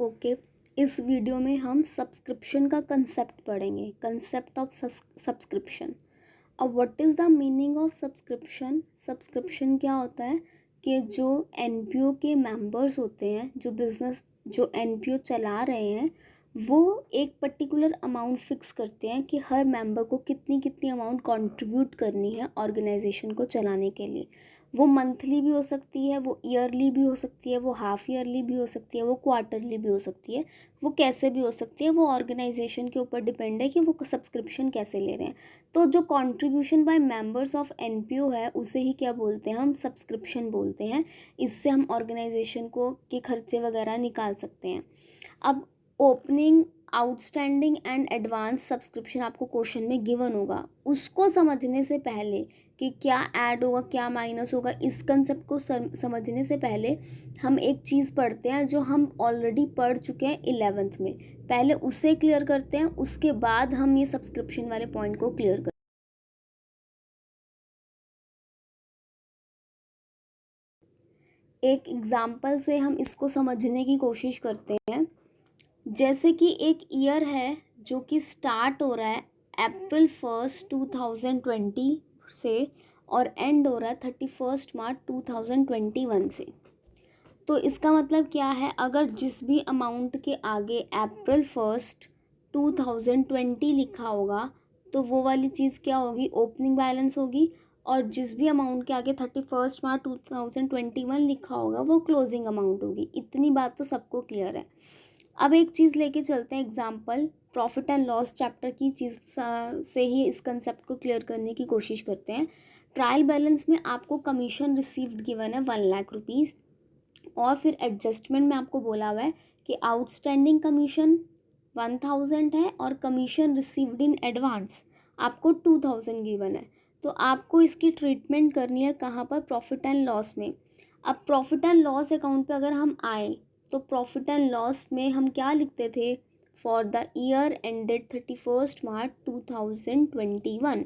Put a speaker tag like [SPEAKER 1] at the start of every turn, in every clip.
[SPEAKER 1] Okay. इस video में हम सब्सक्रिप्शन का कंसेप्ट पढ़ेंगे, कंसेप्ट ऑफ सब्सक्रिप्शन। अब what is the meaning of subscription? Subscription क्या होता है कि जो एनपीओ के मेंबर्स होते हैं, जो एनपीओ चला रहे हैं, वो एक पर्टिकुलर अमाउंट फिक्स करते हैं कि हर मेंबर को कितनी कितनी अमाउंट कंट्रीब्यूट करनी है ऑर्गेनाइजेशन को चलाने के लिए। वो मंथली भी हो सकती है, वो ईयरली भी हो सकती है, वो हाफ ईयरली भी हो सकती है, वो क्वार्टरली भी हो सकती है, वो कैसे भी हो सकती है। वो ऑर्गेनाइजेशन के ऊपर डिपेंड है कि वो सब्सक्रिप्शन कैसे ले रहे हैं। तो जो contribution by members of NPO है उसे ही क्या बोलते हैं? हम सब्सक्रिप्शन बोलते हैं। इससे हम ऑर्गेनाइजेशन को के खर्चे वगैरह निकाल सकते हैं। अब opening, outstanding and advance subscription आपको क्वेश्चन में गिवन होगा। उसको समझने से पहले कि क्या ऐड होगा क्या माइनस होगा, इस कंसेप्ट को समझने से पहले हम एक चीज़ पढ़ते हैं जो हम ऑलरेडी पढ़ चुके हैं 11th में। पहले उसे क्लियर करते हैं, उसके बाद हम ये सब्सक्रिप्शन वाले पॉइंट को क्लियर करते हैं। एक एग्जाम्पल से हम इसको समझने की कोशिश करते हैं। जैसे कि एक ईयर है जो कि स्टार्ट हो रहा है April 1, 2020 से और एंड हो रहा है 31 मार्च 2021 से। तो इसका मतलब क्या है? अगर जिस भी अमाउंट के आगे April 1, 2020 लिखा होगा तो वो वाली चीज़ क्या होगी? ओपनिंग बैलेंस होगी। और जिस भी अमाउंट के आगे 31 मार्च 2021 लिखा होगा वो क्लोजिंग अमाउंट होगी। इतनी बात तो सबको क्लियर है। अब एक चीज़ लेके चलते हैं example, profit and loss chapter की चीज़ से ही इस कंसेप्ट को क्लियर करने की कोशिश करते हैं। ट्रायल बैलेंस में आपको कमीशन रिसीव्ड गिवन है 1,00,000 रुपीज़, और फिर एडजस्टमेंट में आपको बोला हुआ है कि आउटस्टैंडिंग कमीशन 1,000 है और कमीशन रिसीव्ड इन एडवांस आपको 2,000 गिवन है। तो आपको इसकी ट्रीटमेंट करनी है कहाँ पर? प्रॉफिट एंड लॉस में। अब प्रॉफिट एंड लॉस अकाउंट पे अगर हम आए तो प्रॉफिट एंड लॉस में हम क्या लिखते थे? फॉर द ईयर एंडेड 31 मार्च 2021।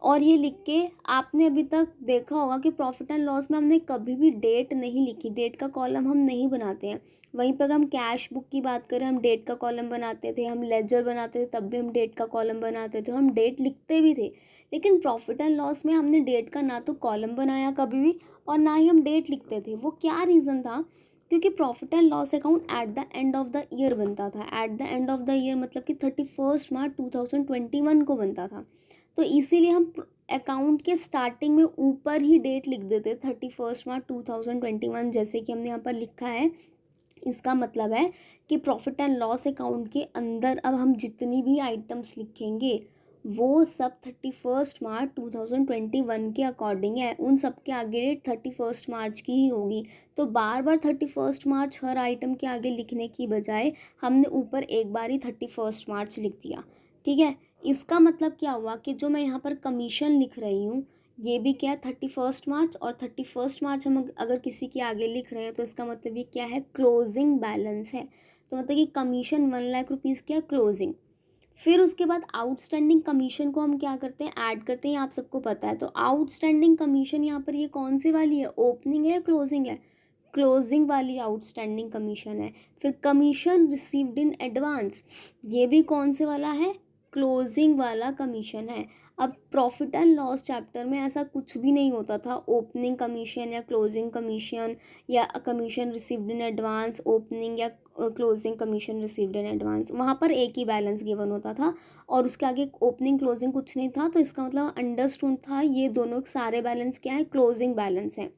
[SPEAKER 1] और ये लिख के आपने अभी तक देखा होगा कि प्रॉफिट एंड लॉस में हमने कभी भी डेट नहीं लिखी, डेट का कॉलम हम नहीं बनाते हैं। वहीं पर अगर हम कैश बुक की बात करें, हम डेट का कॉलम बनाते थे, हम लेजर बनाते थे तब भी हम डेट का कॉलम बनाते थे, हम डेट लिखते भी थे। लेकिन प्रॉफिट एंड लॉस में हमने डेट का ना तो कॉलम बनाया कभी भी और ना ही हम डेट लिखते थे। वो क्या रीज़न था? क्योंकि profit and loss account at the end of the year बनता था। At the end of the year मतलब कि 31 मार्च 2021 को बनता था। तो इसीलिए हम अकाउंट के स्टार्टिंग में ऊपर ही डेट लिख देते 31 मार्च 2021, जैसे कि हमने यहाँ पर लिखा है। इसका मतलब है कि प्रॉफिट एंड लॉस अकाउंट के अंदर अब हम जितनी भी आइटम्स लिखेंगे वो सब 31 मार्च 2021 के अकॉर्डिंग है। उन सब के आगे डेट 31 मार्च की ही होगी। तो बार बार 31 मार्च हर आइटम के आगे लिखने की बजाय हमने ऊपर एक बार ही 31 मार्च लिख दिया। ठीक है। इसका मतलब क्या हुआ कि जो मैं यहाँ पर कमीशन लिख रही हूँ ये भी क्या है? 31 मार्च, और 31 मार्च हम अगर किसी के आगे लिख रहे हैं तो इसका मतलब ये क्या है? क्लोजिंग बैलेंस है। तो मतलब कि कमीशन 1,00,000 रुपीज़ क्या? क्लोजिंग। फिर उसके बाद आउटस्टैंडिंग कमीशन को हम क्या करते हैं? ऐड करते हैं, आप सबको पता है। तो आउटस्टैंडिंग कमीशन यहाँ पर ये कौन सी वाली है? ओपनिंग है या क्लोजिंग है? क्लोजिंग वाली आउटस्टैंडिंग कमीशन है। फिर कमीशन रिसीव्ड इन एडवांस, ये भी कौन से वाला है? क्लोजिंग वाला कमीशन है। अब प्रॉफिट एंड लॉस चैप्टर में ऐसा कुछ भी नहीं होता था ओपनिंग कमीशन या क्लोजिंग कमीशन या commission received in advance, opening या closing commission received in advance. वहाँ पर एक ही बैलेंस गिवन होता था और उसके आगे ओपनिंग क्लोजिंग कुछ नहीं था। तो इसका मतलब अंडरस्टूड था ये दोनों सारे बैलेंस क्या है? क्लोजिंग बैलेंस है।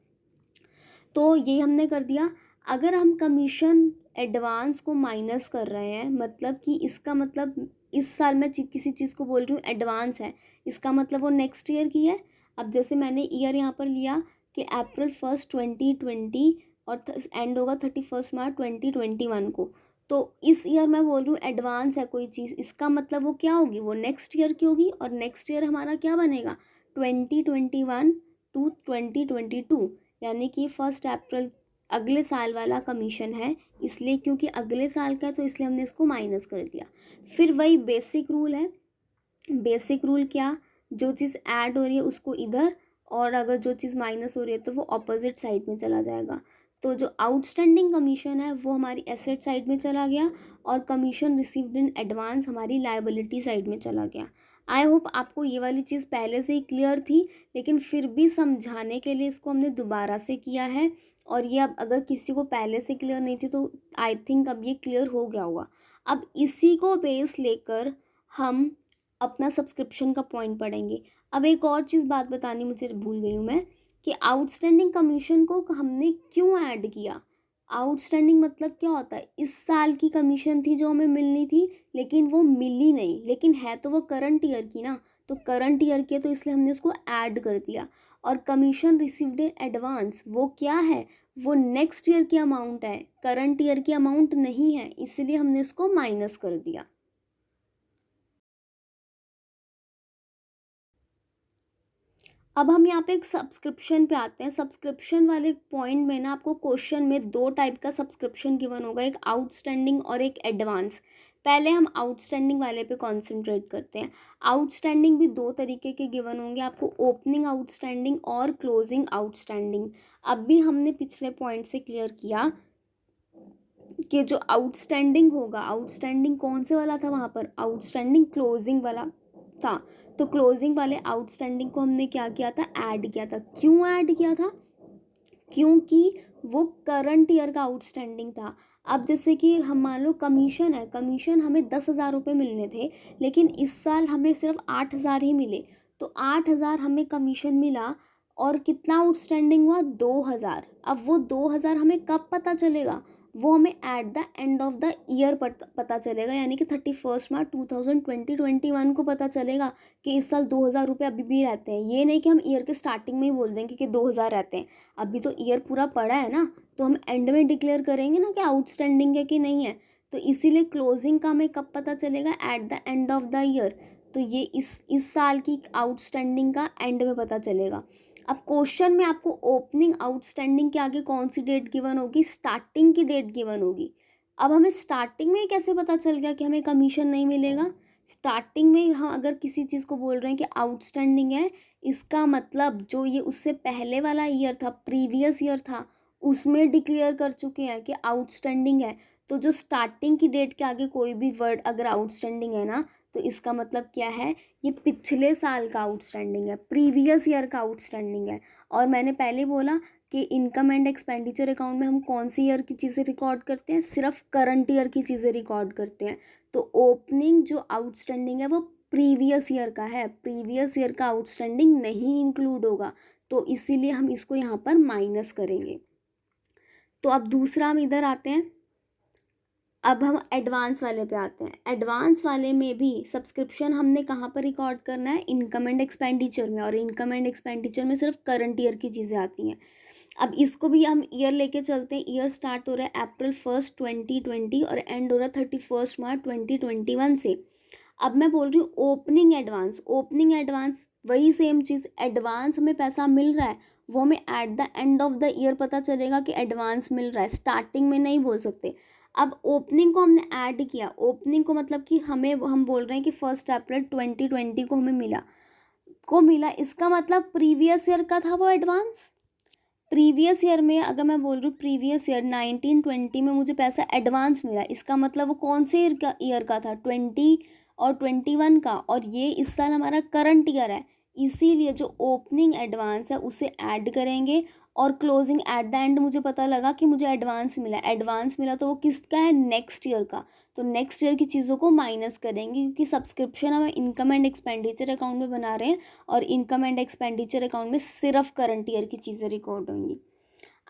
[SPEAKER 1] तो ये हमने कर दिया। अगर हम कमीशन एडवांस को माइनस कर रहे हैं, मतलब कि इसका मतलब इस साल मैं किसी चीज़ को बोल रही हूँ एडवांस है, इसका मतलब वो नेक्स्ट ईयर की है। अब जैसे मैंने ईयर यहाँ पर लिया कि April 1, 2020 और एंड होगा 31 मार्च 2021 को। तो इस ईयर मैं बोल रही हूँ एडवांस है कोई चीज़, इसका मतलब वो क्या होगी? वो नेक्स्ट ईयर की होगी। और नेक्स्ट ईयर हमारा क्या बनेगा? 2021 टू 2022, यानी कि 1 अप्रैल अगले साल वाला कमीशन है। इसलिए क्योंकि अगले साल का है तो इसलिए हमने इसको माइनस कर दिया। फिर वही बेसिक रूल है। बेसिक रूल क्या? जो चीज़ ऐड हो रही है उसको इधर, और अगर जो चीज़ माइनस हो रही है तो वो ऑपोजिट साइड में चला जाएगा। तो जो आउटस्टैंडिंग कमीशन है वो हमारी एसेट साइड में चला गया और कमीशन रिसीव्ड इन एडवांस हमारी लायबिलिटी साइड में चला गया। आई होप आपको ये वाली चीज़ पहले से ही क्लियर थी, लेकिन फिर भी समझाने के लिए इसको हमने दोबारा से किया है। और ये अब अगर किसी को पहले से क्लियर नहीं थी तो आई थिंक अब ये क्लियर हो गया होगा। अब इसी को बेस लेकर हम अपना सब्सक्रिप्शन का पॉइंट पढ़ेंगे। अब एक और चीज़ बात बतानी मुझे भूल गई हूँ मैं, कि आउटस्टैंडिंग कमीशन को हमने क्यों ऐड किया। आउटस्टैंडिंग मतलब क्या होता है, इस साल की कमीशन थी जो हमें मिलनी थी लेकिन वो मिली नहीं, लेकिन है तो वो करंट ईयर की ना, तो करंट ईयर की है तो इसलिए हमने उसको ऐड कर दिया। और कमीशन रिसीव्ड इन एडवांस वो क्या है, वो नेक्स्ट ईयर की अमाउंट है, करंट ईयर की अमाउंट नहीं है, इसलिए हमने इसको माइनस कर दिया। अब हम यहाँ पे एक सब्सक्रिप्शन पे आते हैं। सब्सक्रिप्शन वाले पॉइंट में ना आपको क्वेश्चन में दो टाइप का सब्सक्रिप्शन गिवन होगा, एक आउटस्टैंडिंग और एक एडवांस। पहले हम आउटस्टैंडिंग वाले पे कॉन्सेंट्रेट करते हैं। आउटस्टैंडिंग भी दो तरीके के गिवन होंगे आपको, ओपनिंग आउटस्टैंडिंग और क्लोजिंग आउटस्टैंडिंग। अब भी हमने पिछले पॉइंट से क्लियर किया कि जो आउटस्टैंडिंग होगा, आउटस्टैंडिंग कौन से वाला था वहाँ पर, आउटस्टैंडिंग क्लोजिंग वाला था। तो क्लोजिंग वाले आउटस्टैंडिंग को हमने क्या किया था, ऐड किया था। क्यों ऐड किया था, क्योंकि वो करंट ईयर का आउटस्टैंडिंग था। अब जैसे कि हम मान लो कमीशन है, कमीशन हमें 10,000 रुपये मिलने थे लेकिन इस साल हमें सिर्फ 8,000 ही मिले, तो 8,000 हमें कमीशन मिला और कितना आउटस्टैंडिंग हुआ, 2,000। अब वो 2,000 हमें कब पता चलेगा, वो हमें at the end of the year पता चलेगा, यानी कि 31 मार्च 2021 को पता चलेगा कि इस साल 2,000 रुपये अभी भी रहते हैं। ये नहीं कि हम ईयर के स्टार्टिंग में ही बोल देंगे कि 2,000 रहते हैं, अभी तो ईयर पूरा पड़ा है ना, तो हम एंड में डिक्लेयर करेंगे ना कि आउटस्टैंडिंग है कि नहीं है। तो इसीलिए क्लोजिंग का हमें कब पता चलेगा, at the end of the year. तो ये इस साल की आउटस्टैंडिंग का एंड में पता चलेगा। अब क्वेश्चन में आपको ओपनिंग आउटस्टैंडिंग के आगे कौन सी डेट गिवन होगी, स्टार्टिंग की डेट गिवन होगी। अब हमें स्टार्टिंग में कैसे पता चल गया कि हमें कमीशन नहीं मिलेगा। स्टार्टिंग में हम अगर किसी चीज़ को बोल रहे हैं कि आउटस्टैंडिंग है, इसका मतलब जो ये उससे पहले वाला ईयर था, प्रीवियस ईयर था, उसमें डिक्लेयर कर चुके हैं कि आउटस्टैंडिंग है। तो जो स्टार्टिंग की डेट के आगे कोई भी वर्ड अगर आउटस्टैंडिंग है ना, तो इसका मतलब क्या है, ये पिछले साल का आउटस्टैंडिंग है, प्रीवियस ईयर का आउटस्टैंडिंग है। और मैंने पहले बोला कि इनकम एंड एक्सपेंडिचर अकाउंट में हम कौन सी ईयर की चीज़ें रिकॉर्ड करते हैं, सिर्फ करंट ईयर की चीज़ें रिकॉर्ड करते हैं। तो ओपनिंग जो आउटस्टैंडिंग है वो प्रीवियस ईयर का है, प्रीवियस ईयर का आउटस्टैंडिंग नहीं इंक्लूड होगा, तो इसीलिए हम इसको यहाँ पर माइनस करेंगे। तो अब दूसरा हम इधर आते हैं। अब हम एडवांस वाले पे आते हैं। एडवांस वाले में भी सब्सक्रिप्शन हमने कहाँ पर रिकॉर्ड करना है, इनकम एंड एक्सपेंडिचर में, और इनकम एंड एक्सपेंडिचर में सिर्फ करंट ईयर की चीज़ें आती हैं। अब इसको भी हम ईयर लेके चलते हैं। ईयर स्टार्ट हो रहा है April 1, 2020 और एंड हो रहा है 31 मार्च 2021 से। अब मैं बोल रही हूँ ओपनिंग एडवांस। ओपनिंग एडवांस वही सेम चीज़, एडवांस हमें पैसा मिल रहा है, वो हमें at the end of the year पता चलेगा कि एडवांस मिल रहा है, स्टार्टिंग में नहीं बोल सकते। अब ओपनिंग को हमने ऐड किया, ओपनिंग को मतलब कि हम बोल रहे हैं कि 1 अप्रैल 2020 को हमें मिला, इसका मतलब प्रीवियस ईयर का था वो एडवांस। प्रीवियस ईयर में अगर मैं बोल रही हूँ प्रीवियस ईयर 1920 में मुझे पैसा एडवांस मिला, इसका मतलब वो कौन से ईयर का था, 20 और 21 का, और ये इस साल हमारा करंट ईयर है, इसीलिए जो ओपनिंग एडवांस है उसे ऐड करेंगे। और क्लोजिंग एट द एंड मुझे पता लगा कि मुझे एडवांस मिला तो वो किसका है, नेक्स्ट ईयर का, तो नेक्स्ट ईयर की चीज़ों को माइनस करेंगे, क्योंकि सब्सक्रिप्शन हम इनकम एंड एक्सपेंडिचर अकाउंट में बना रहे हैं और इनकम एंड एक्सपेंडिचर अकाउंट में सिर्फ करंट ईयर की चीज़ें रिकॉर्ड होंगी।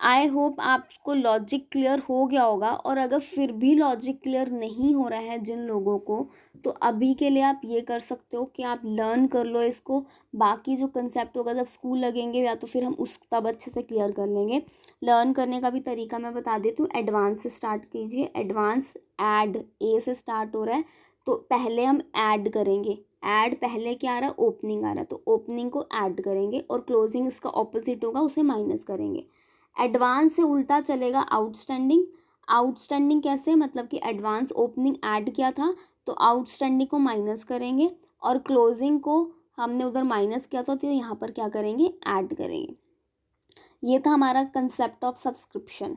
[SPEAKER 1] आई होप आपको लॉजिक क्लियर हो गया होगा, और अगर फिर भी लॉजिक क्लियर नहीं हो रहा है जिन लोगों को, तो अभी के लिए आप ये कर सकते हो कि आप लर्न कर लो इसको। बाकी जो कंसेप्ट होगा जब स्कूल लगेंगे या तो फिर हम उस तब अच्छे से क्लियर कर लेंगे। लर्न करने का भी तरीका मैं बता देती हूँ। एडवांस से स्टार्ट कीजिए, एडवांस ऐड ए से स्टार्ट हो रहा है, तो पहले हम ऐड करेंगे। ऐड पहले क्या आ रहा है, ओपनिंग आ रहा है, तो ओपनिंग को ऐड करेंगे, और क्लोजिंग इसका ऑपोजिट होगा, उसे माइनस करेंगे। एडवांस से उल्टा चलेगा आउटस्टैंडिंग। आउटस्टैंडिंग कैसे, मतलब कि एडवांस ओपनिंग ऐड किया था तो आउटस्टैंडिंग को माइनस करेंगे, और क्लोजिंग को हमने उधर माइनस किया था तो यहाँ पर क्या करेंगे, ऐड करेंगे। ये था हमारा कंसेप्ट ऑफ सब्सक्रिप्शन।